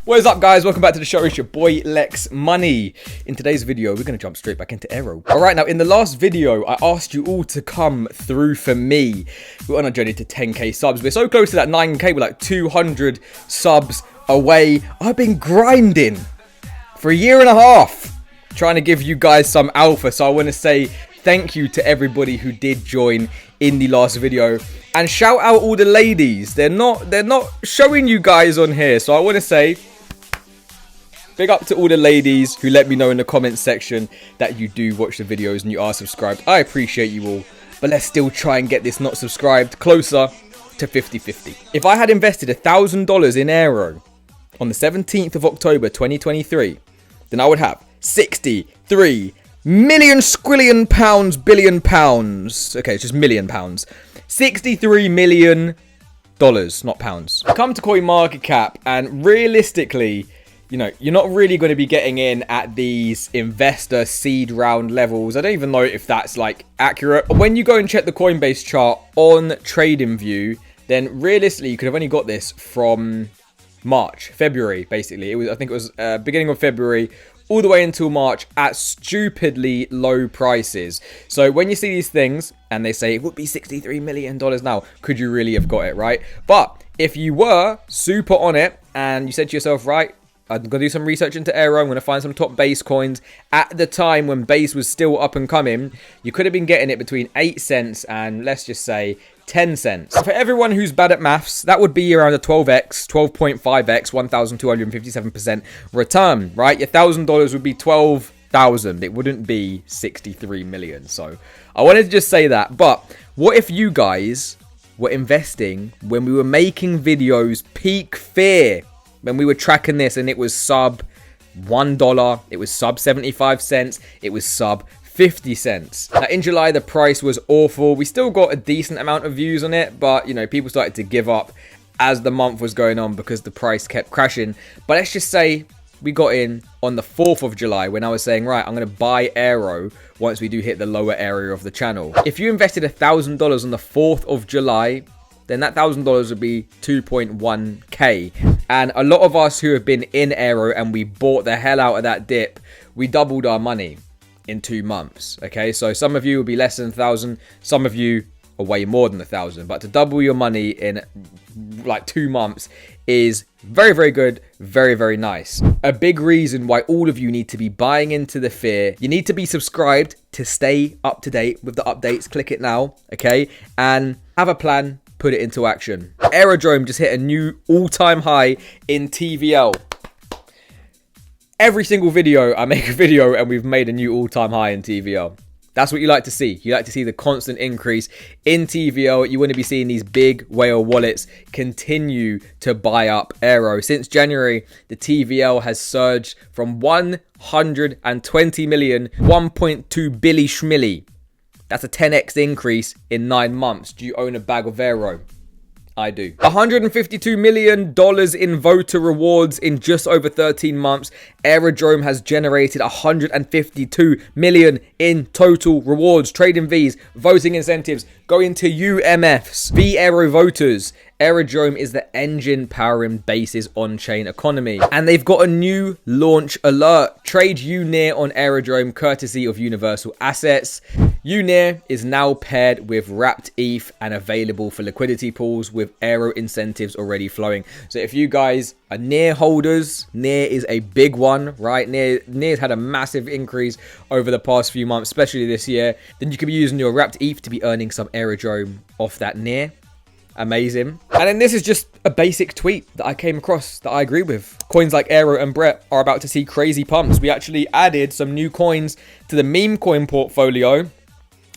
What is up, guys? Welcome back to the show. It's your boy Lex Money. In today's video, we're going to jump straight back into Aero. Alright, now in the last video, I asked you all to come through for me. We're on a journey to 10k subs. We're so close to that 9k. We're like 200 subs away. I've been grinding for a year and a half, trying to give you guys some alpha. So I want to say thank you to everybody who did join in the last video. And shout out all the ladies. They're not showing you guys on here. So I want to say big up to all the ladies who let me know in the comments section that you do watch the videos and you are subscribed. I appreciate you all. But let's still try and get this not subscribed closer to 50-50. If I had invested $1,000 in Aero on the 17th of October 2023, then I would have 63 million squillion pounds, billion pounds. Okay, it's just million pounds. $63 million, not pounds. Come to CoinMarketCap, and realistically, you know, you're not really going to be getting in at these investor seed round levels. I don't even know if that's like accurate. When you go and check the Coinbase chart on TradingView, then realistically, you could have only got this from March, February, basically. I think it was beginning of February, all the way until March at stupidly low prices. So when you see these things and they say it would be $63 million now, could you really have got it, right? But if you were super on it and you said to yourself, right, I'm going to do some research into Aero. I'm going to find some top base coins. At the time when base was still up and coming, you could have been getting it between 8 cents and let's just say 10 cents. For everyone who's bad at maths, that would be around a 12x, 12.5x, 1,257% return, right? Your $1,000 would be 12,000. It wouldn't be 63 million. So I wanted to just say that. But what if you guys were investing when we were making videos peak fear? When we were tracking this and it was sub $1, it was sub 75 cents, it was sub 50 cents. Now in July, the price was awful. We still got a decent amount of views on it, but you know, people started to give up as the month was going on because the price kept crashing. But let's just say we got in on the 4th of July when I was saying, right, I'm going to buy Aero once we do hit the lower area of the channel. If you invested $1,000 on the 4th of July, then that $1,000 would be 2.1k. And a lot of us who have been in Aero and we bought the hell out of that dip, we doubled our money in 2 months. Okay, so some of you will be less than 1,000, some of you are way more than 1,000. But to double your money in like 2 months is very, very good, very, very nice. A big reason why all of you need to be buying into the fear. You need to be subscribed to stay up to date with the updates. Click it now, okay, and have a plan. Put it into action. Aerodrome just hit a new all-time high in TVL. Every single video, I make a video and we've made a new all-time high in TVL. That's what you like to see. You like to see the constant increase in TVL. You want to be seeing these big whale wallets continue to buy up Aero. Since January, the TVL has surged from 120 million, 1.2 billy schmilly. That's a 10x increase in 9 months. Do you own a bag of Aero? I do. $152 million in voter rewards in just over 13 months. Aerodrome has generated $152 million in total rewards. Trading Vs, voting incentives, going to UMFs, V-Aero voters. Aerodrome is the engine powering Base's on-chain economy. And they've got a new launch alert. Trade UNIR on Aerodrome courtesy of Universal Assets. UNIR is now paired with wrapped ETH and available for liquidity pools with Aero incentives already flowing. So if you guys are NIR holders, NIR is a big one, right? NIR's had a massive increase over the past few months, especially this year. Then you could be using your wrapped ETH to be earning some Aerodrome off that NIR. Amazing. And then this is just a basic tweet that I came across that I agree with. Coins like Aero and Brett are about to see crazy pumps. We actually added some new coins to the meme coin portfolio.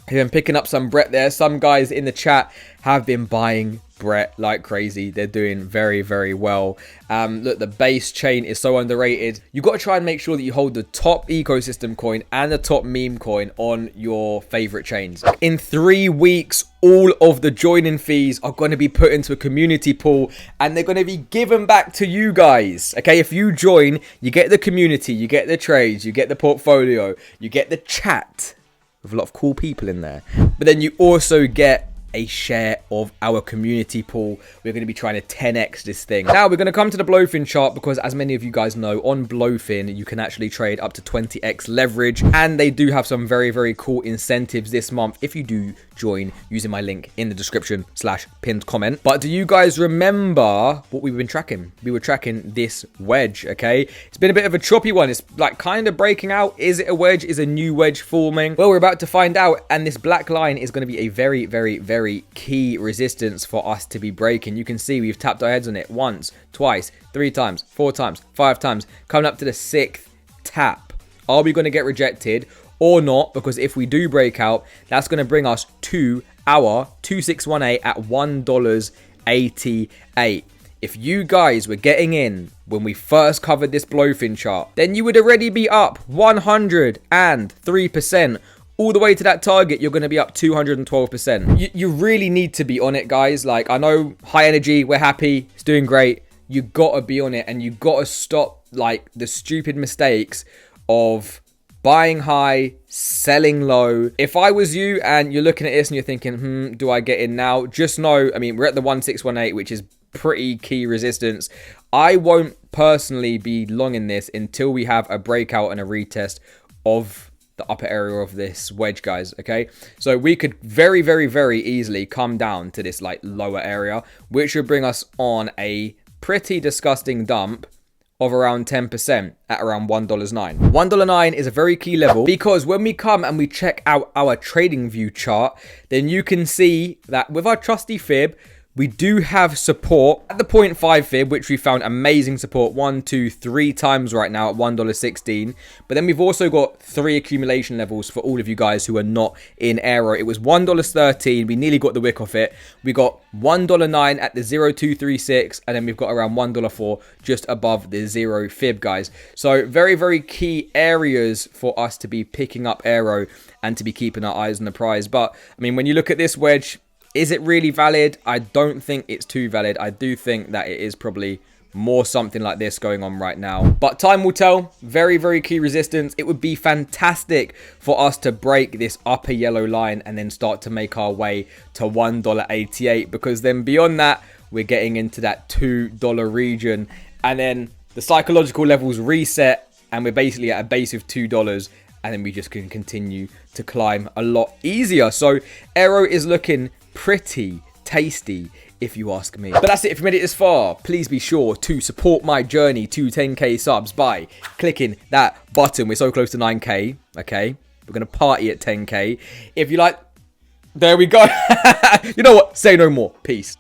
I've been picking up some Brett there. Some guys in the chat have been buying Brett like crazy. They're doing very, very well. Look, the base chain is so underrated. You've got to try and make sure that you hold the top ecosystem coin and the top meme coin on your favorite chains. In 3 weeks, all of the joining fees are going to be put into a community pool and they're going to be given back to you guys. Okay, if you join, you get the community, you get the trades, you get the portfolio, you get the chat with a lot of cool people in there. But then you also get a share of our community pool. We're going to be trying to 10x this thing. Now we're going to come to the Blowfin chart, because as many of you guys know, on Blowfin you can actually trade up to 20x leverage, and they do have some very cool incentives this month if you do join using my link in the description / pinned comment. But do you guys remember what we've been tracking? We were tracking this wedge. Okay, it's been a bit of a choppy one. It's like kind of breaking out. Is it a wedge? Is a new wedge forming? Well, we're about to find out, and this black line is going to be a very key resistance for us to be breaking. You can see we've tapped our heads on it once, twice, 3 times, 4 times, 5 times, coming up to the 6th tap. Are we going to get rejected or not? Because if we do break out, that's going to bring us to our 2618 at $1.88. If you guys were getting in when we first covered this Blowfin chart, then you would already be up 103%. All the way to that target, you're going to be up 212%. You really need to be on it, guys. Like, I know high energy, we're happy, it's doing great. You got to be on it, and you got to stop like the stupid mistakes of buying high, selling low. If I was you and you're looking at this and you're thinking, do I get in now? Just know, I mean, we're at the 1618, which is pretty key resistance. I won't personally be long in this until we have a breakout and a retest of the upper area of this wedge, guys. Okay, so we could very easily come down to this like lower area, which would bring us on a pretty disgusting dump of around 10% at around $1.09. $1.09 is a very key level, because when we come and we check out our trading view chart, then you can see that with our trusty fib, we do have support at the 0.5 fib, which we found amazing support 1, 2, 3 times right now at $1.16. But then we've also got 3 accumulation levels for all of you guys who are not in Aero. It was $1.13. We nearly got the wick off it. We got $1.09 at the 0.236, and then we've got around $1.04 just above the 0 fib, guys. So very key areas for us to be picking up Aero and to be keeping our eyes on the prize. But I mean, when you look at this wedge, is it really valid? I don't think it's too valid. I do think that it is probably more something like this going on right now. But time will tell. Very key resistance. It would be fantastic for us to break this upper yellow line and then start to make our way to $1.88. Because then beyond that, we're getting into that $2 region. And then the psychological levels reset. And we're basically at a base of $2. And then we just can continue to climb a lot easier. So Aero is looking pretty tasty, if you ask me. But that's it. If you made it this far, please be sure to support my journey to 10k subs by clicking that button. We're so close to 9k. Okay, we're gonna party at 10k. If you like, there we go. You know what, say no more. Peace.